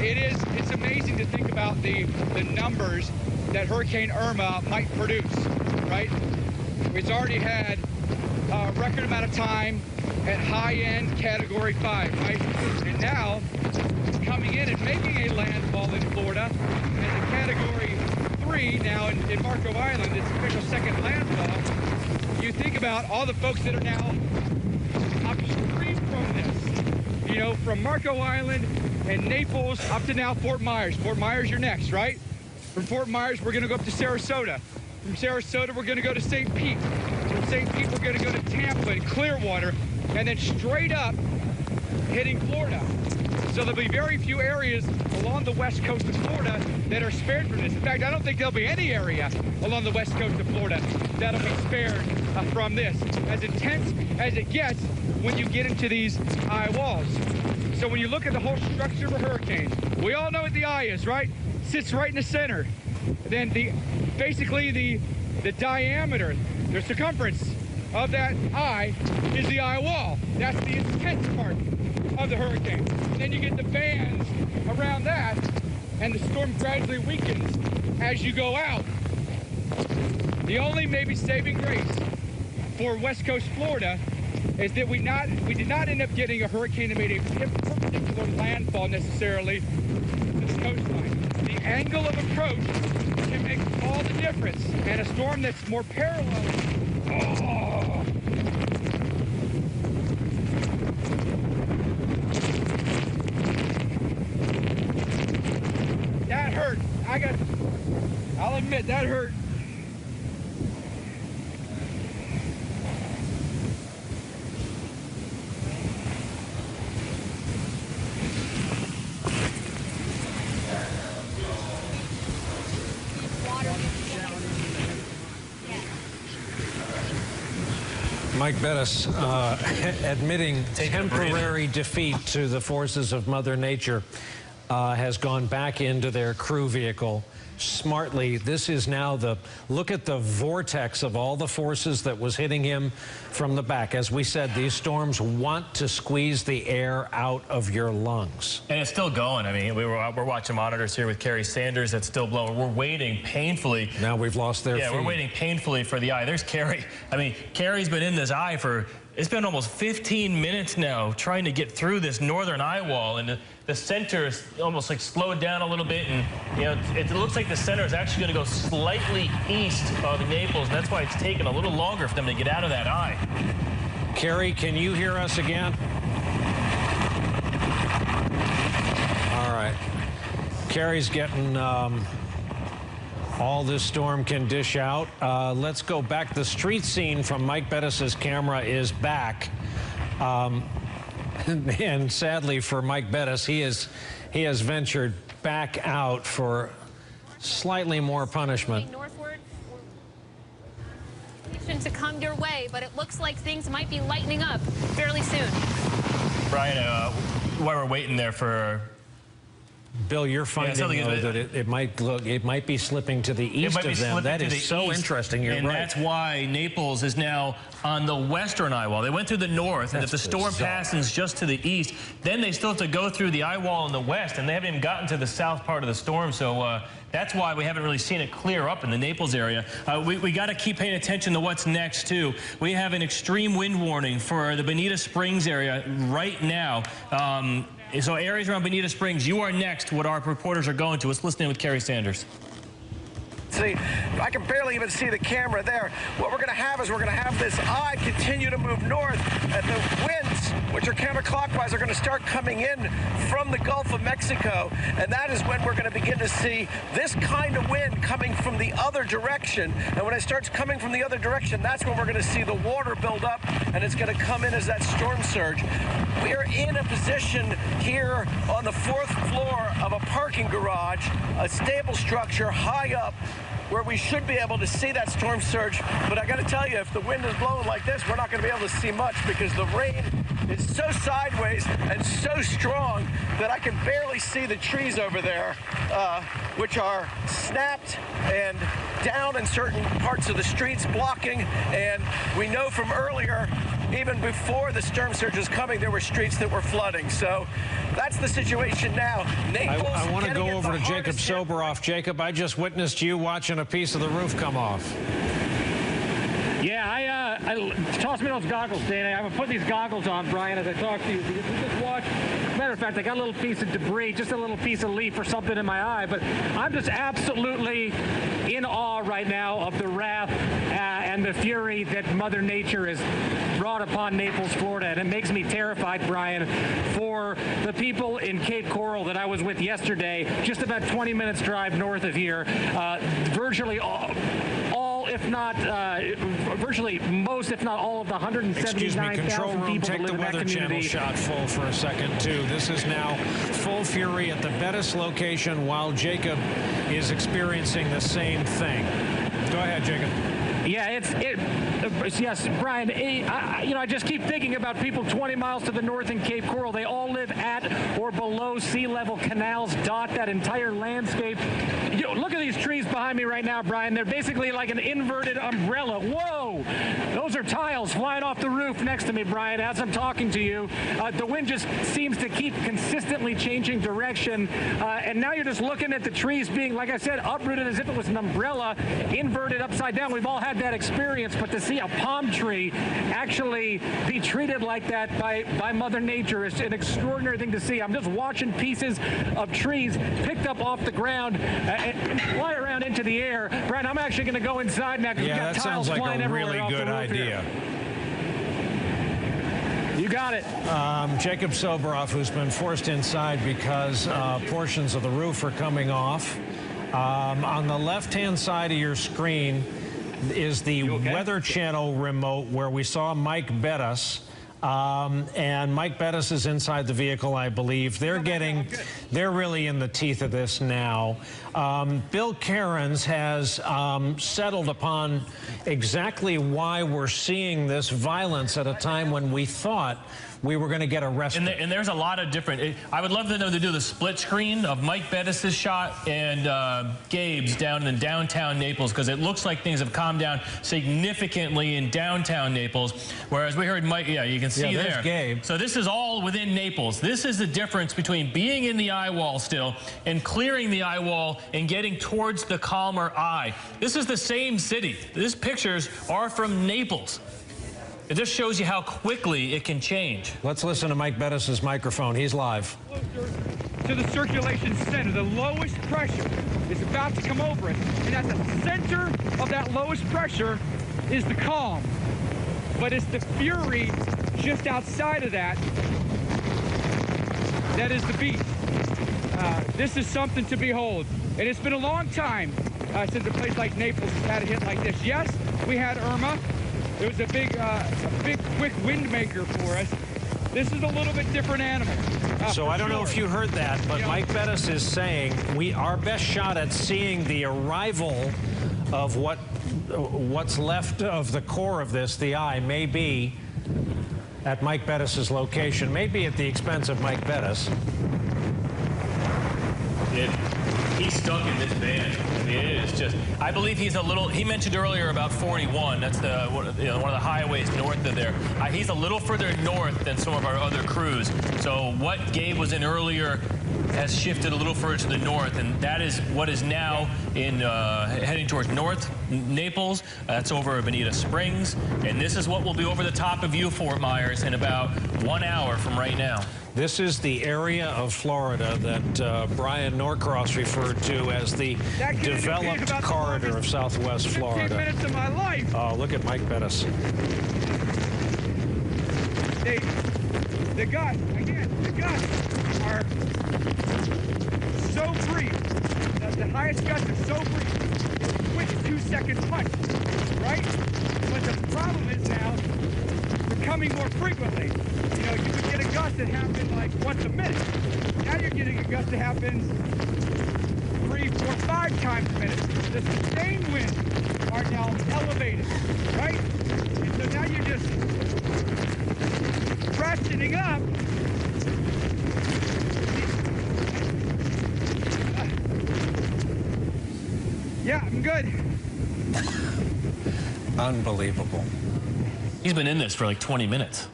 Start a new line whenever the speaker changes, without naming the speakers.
It's amazing to think about the numbers that Hurricane Irma might produce, right? It's already had a record amount of time at high-end Category 5, right? And now it's coming in and making a landfall in Florida as a Category 3 now in Marco Island, its official second landfall. You think about all the folks that are now upstream from this, you know, from Marco Island and Naples up to now Fort Myers. Fort Myers, you're next, right? From Fort Myers, we're going to go up to Sarasota. From Sarasota, we're going to go to St. Pete. From St. Pete, we're going to go to Tampa and Clearwater, and then straight up hitting Florida. So there'll be very few areas along the west coast of Florida that are spared from this. In fact, I don't think there'll be any area along the west coast of Florida that'll be spared from this. As intense as it gets when you get into these eye walls. So when you look at the whole structure of a hurricane, we all know what the eye is, right? Sits right in the center. Then basically the diameter, the circumference of that eye is the eye wall. That's the intense part of the hurricane. And then you get the bands around that, and the storm gradually weakens as you go out. The only maybe saving grace for West Coast Florida is that we did not end up getting a hurricane that made a perpendicular landfall necessarily to the coastline. The angle of approach can make all the difference, and a storm that's more parallel. Oh. That hurt. I'll admit, that hurt.
Mike Bettas admitting temporary defeat to the forces of Mother Nature has gone back into their crew vehicle smartly. This is now look at the vortex of all the forces that was hitting him from the back. As we said, these storms want to squeeze the air out of your lungs.
And it's still going. I mean, we're watching monitors here with Kerry Sanders. That's still blowing. We're waiting painfully.
Now we've lost their feed.
Yeah, we're waiting painfully for the eye. There's Kerry. I mean, Kerry's been in this eye for, it's been almost 15 minutes now trying to get through this northern eye wall, and the center is almost like slowed down a little bit, and you know it looks like the center is actually going to go slightly east of Naples, and that's why it's taken a little longer for them to get out of that eye.
Kerry, can you hear us again? All right. Kerry's getting all this storm can dish out. Let's go back. The street scene from Mike Bettas's camera is back. And sadly for Mike Bettas, he has ventured back out for slightly more punishment.
Northward to come your way, but it looks like things might be lightening up fairly soon.
Brian, while we're waiting there for
Bill, you're finding that it might be slipping to the east of them. That is so interesting. You're right.
And that's why Naples is now on the western eye wall. They went through the north, and if the storm passes just to the east, then they still have to go through the eye wall in the west, and they haven't even gotten to the south part of the storm. So that's why we haven't really seen it clear up in the Naples area. We got to keep paying attention to what's next, too. We have an extreme wind warning for the Bonita Springs area right now. So areas around Bonita Springs, you are next. What our reporters are going to. Let's listen in with Kerry Sanders.
See, I can barely even see the camera there. What we're going to have is we're going to have this eye continue to move north, and the winds, which are counterclockwise, are going to start coming in from the Gulf of Mexico, and that is when we're going to begin to see this kind of wind coming from the other direction. And when it starts coming from the other direction, that's when we're going to see the water build up, and it's going to come in as that storm surge. We are in a position here on the 4th floor of a parking garage, a stable structure high up, where we should be able to see that storm surge. But I got to tell you, if the wind is blowing like this, we're not going to be able to see much because the rain is so sideways and so strong that I can barely see the trees over there, which are snapped and down in certain parts of the streets, blocking. And we know from earlier even before the storm surge was coming, there were streets that were flooding. So that's the situation now. Naples,
I want to go over to Jacob Soboroff. Jacob, I just witnessed you watching a piece of the roof come off.
Yeah, I tossed me those goggles, Dana. I'm going to put these goggles on, Brian, as I talk to you. Because we just watched. Matter of fact, I got a little piece of debris, just a little piece of leaf or something in my eye. But I'm just absolutely in awe right now of the wrath and the fury that Mother Nature has brought upon Naples, Florida. And it makes me terrified, Brian, for the people in Cape Coral that I was with yesterday, just about 20 minutes drive north of here. Virtually all, if not virtually most, if not all of the 179,000 people
take
that live
the
in that
Weather Channel
community.
shot full for a second, too. This is now full fury at the Bettas location while Jacob is experiencing the same thing. Go ahead, Jacob.
Yeah, yes, Brian. I just keep thinking about people 20 miles to the north in Cape Coral. They all live at or below sea level. Canals dot that entire landscape. Look at these trees behind me right now, Brian. They're basically like an inverted umbrella. Whoa! Those are tiles flying off the roof next to me, Brian, as I'm talking to you. The wind just seems to keep consistently changing direction. And now you're just looking at the trees being, like I said, uprooted as if it was an umbrella, inverted upside down. We've all had that experience, but to see a palm tree actually be treated like that by Mother Nature is an extraordinary thing to see. I'm just watching pieces of trees picked up off the ground and fly around into the air. Brian, I'm actually going to go inside now because we've got tiles flying everywhere.
Yeah, that sounds like a really good idea.
You got it.
Jacob Soboroff, who's been forced inside because portions of the roof are coming off. On the left-hand side of your screen is the Weather Channel remote where we saw Mike Bettas. And Mike Bettas is inside the vehicle, I believe. They're really in the teeth of this now. Bill Cairns has settled upon exactly why we're seeing this violence at a time when we thought we were going to get arrested.
And there's a lot of different. I would love to know to do the split screen of Mike Bettas' shot and Gabe's down in downtown Naples, because it looks like things have calmed down significantly in downtown Naples. Whereas we heard Mike, yeah, you can see there.
Gabe.
So this is all within Naples. This is the difference between being in the eye wall still and clearing the eye wall and getting towards the calmer eye. This is the same city. These pictures are from Naples. It just shows you how quickly it can change.
Let's listen to Mike Bettas' microphone. He's live.
Closer to the circulation center. The lowest pressure is about to come over it. And at the center of that lowest pressure is the calm. But it's the fury just outside of that that is the beast. This is something to behold. And it's been a long time since a place like Naples has had a hit like this. Yes, we had Irma. It was a big, quick wind maker for us. This is a little bit different animal.
So I don't know if you heard that, but Mike Bettas is saying our best shot at seeing the arrival of what's left of the core of this, the eye, may be at Mike Bettas' location, maybe at the expense of Mike Bettas.
He's stuck in this band. I mean, it is just. I believe he's a little. He mentioned earlier about 41. That's one of the highways north of there. He's a little further north than some of our other crews. So what Gabe was in earlier has shifted a little further to the north, and that is what is now in heading towards North Naples. That's over Bonita Springs, and this is what will be over the top of you, Fort Myers, in about 1 hour from right now.
This is the area of Florida that Brian Norcross referred to as the developed corridor of Southwest Florida.
15 minutes of my life.
Oh, look at Mike Bettas.
The gusts are so brief. The highest gust is so brief. It's a quick 2-second punch, right? But the problem is now they're coming more frequently. You know, you could get a gust that happens like once a minute. Now you're getting a gust that happens 3, 4, 5 times a minute. The sustained winds are now elevated, right? And so now you're just ratcheting up. Yeah, I'm good.
Unbelievable.
He's been in this for like 20 minutes.